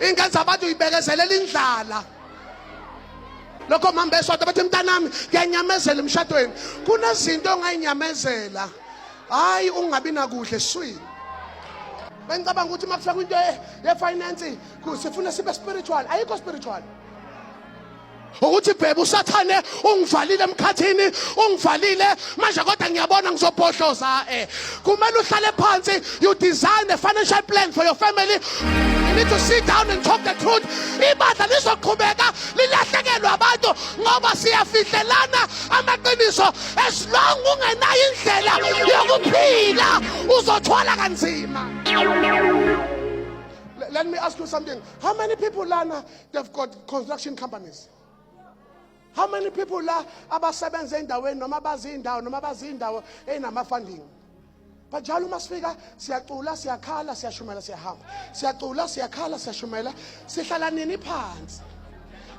ingane zabantu uyibekezelela indlala. Lokho mama besodwa bathi mntanami ngiyanyamezela emshadweni. Kunezinto ongayinyamezela. Hayi ungabi nakuhle eswini. Bengicabanga ukuthi makufika into ye-finance sifuna sibe spiritual. Ayikho spiritual. Ukuthi bhebe usathane ungivalile emkhathini, ungivalile manje kodwa ngiyabona ngizobhodloza kumele uhlale phansi, you design a financial plan for your family. You need to sit down and talk the truth. Ibandla lizoqhubeka lilahlekelwe abantu ngoba siyafihlelana amaqiniso. As long ungenayo indlela yokuphila uzothwala kanzima. Let me ask you something. How many people lana they've got construction companies? How many people la abasebenza endaweni noma bazi indawo noma bazi indawo enama funding? Bajalo masifika siyacula siyakhala siyashumela siyahamba. Siyacula siyakhala siyashumela sihlala nini phansi.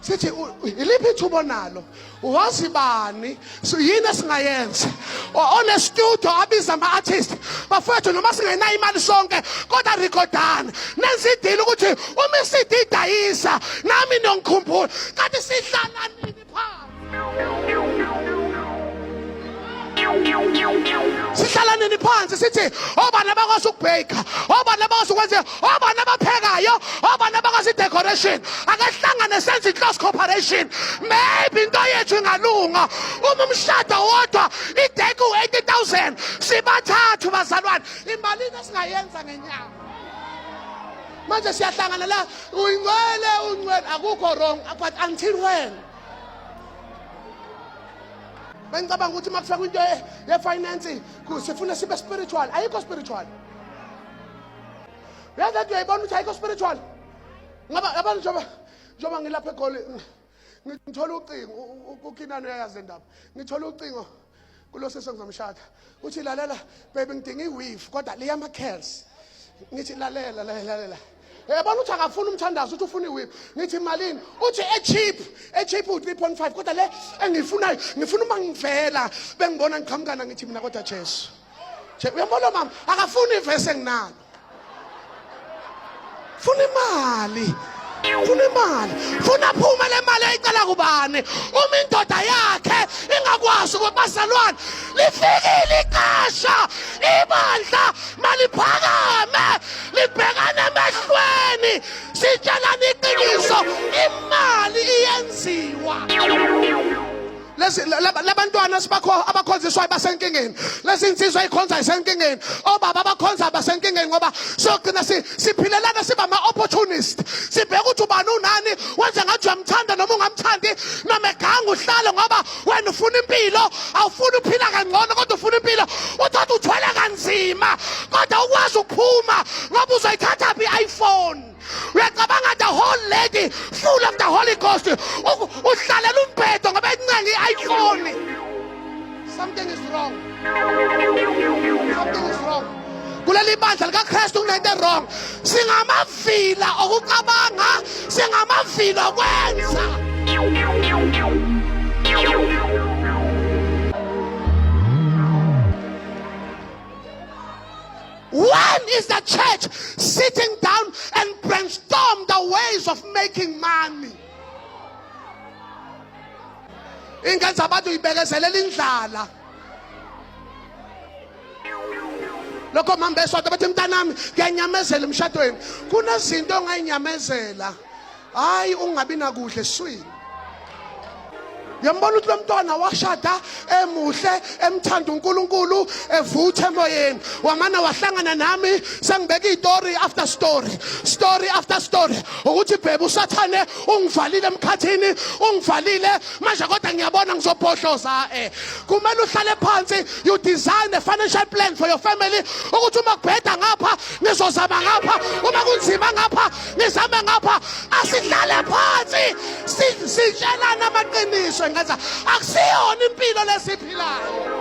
Sithi iliphi ithubo nalo? Uwazi bani? Yini esingayenza? On studio abiza ama artist. Bafethu noma singenayo imali sonke kodwa recordana. Nenza idili ukuthi uma isithi idayisa nami nongikhumbula. Kanti sihlala nini sihlala nini phansi sithi obani abakwazi ukubheka, obani abakwazi ukwenza, obani abaphekayo, obani abakwazi decoration. Akahlangane senze close cooperation. Maybe into yethu ingalunga uma umshado wodwa ideke u80,000 sibathathu bazalwane. Imali esingayenza ngenyanga. Manje siyahlangana la ungcwele akukho wrong but until when? Bengicabanga ukuthi makufika into ye-finance sifuna sibe spiritual. Ayikho spiritual. Uyazathi uyayibona ukuthi ayikho spiritual. Ngoba abantu njoba ngilapha eGoli ngithola ucingo uKinani uyayazi indaba. Ngithola ucingo kulo sesengizomshada. Uthi lalela baby ngidinga iweave kodwa le yama curls. Ngithi lalela. Yabona uthi akafuna umthandazo uthi ufuna iweave. Ngithi malini? Uthi e-cheap u3.5 kodwa le engiyifunayo ngifuna uma ngivela bengibona ngiqhamukana ngithi mina kodwa Jesu. Uyabona mama akafuni ivese enginalo. Funa imali. Funa phuma le mali ayicela kubani? Uma indoda yakhe ingakwazi ukubazalwane lifikile iqasha ibandla maliphakame libhekane emehlweni sitshelana iqiniso imali iyenziwa. Labantwana sibakho abakhonziswayo basenkingeni. Lesinsizwa ikhonza isenkingeni. Obaba abakhonza basenkingeni ngoba sogcina siphilelana siba ama-opportunist. Sibheka ukuthi ubani unani wenze ngathi uyamthanda noma ungamthandi noma eganga uhlale ngoba wena ufuna impilo awufuni uphila kangcono kodwa ufuna impilo uthatha uthwele kanzima kodwa ukwazi ukuphuma ngoba uzoyithatha i-iPhone. Uyacabanga the whole lady full of the Holy Ghost uhlalela umbhedo ngoba encane i-iPhone. Something is wrong. Kuleli bandla likaKristu kunento wrong. Singamavila okucabanga, singamavila okwenza. When is the church sitting down and brainstorm the ways of making money? Ingane zabantu uyibekezelela indlala. Lokho mama besodwa bathi mntanami ngiyanyamezela emshadweni. Kunezinto ongayinyamezela. Hayi ungabi nakuhle eswini. Yambona ukuthi lo mntwana washada emuhle emthanda uNkulunkulu evuthe emoyeni wamana wahlangana nami sengibeka istory after story ukuthi bhebe usathane ungivalile emkhathini ungivalile manje kodwa ngiyabona ngizobhodloza kumele uhlale phansi, you design a financial plan for your family ukuthi uma kubheda ngapha ngizozama ngapha, uma kunzima ngapha ngizame ngapha. Asihlale phansi sitshelana amaqiniso ngathi akusiyona impilo lesiphilayo.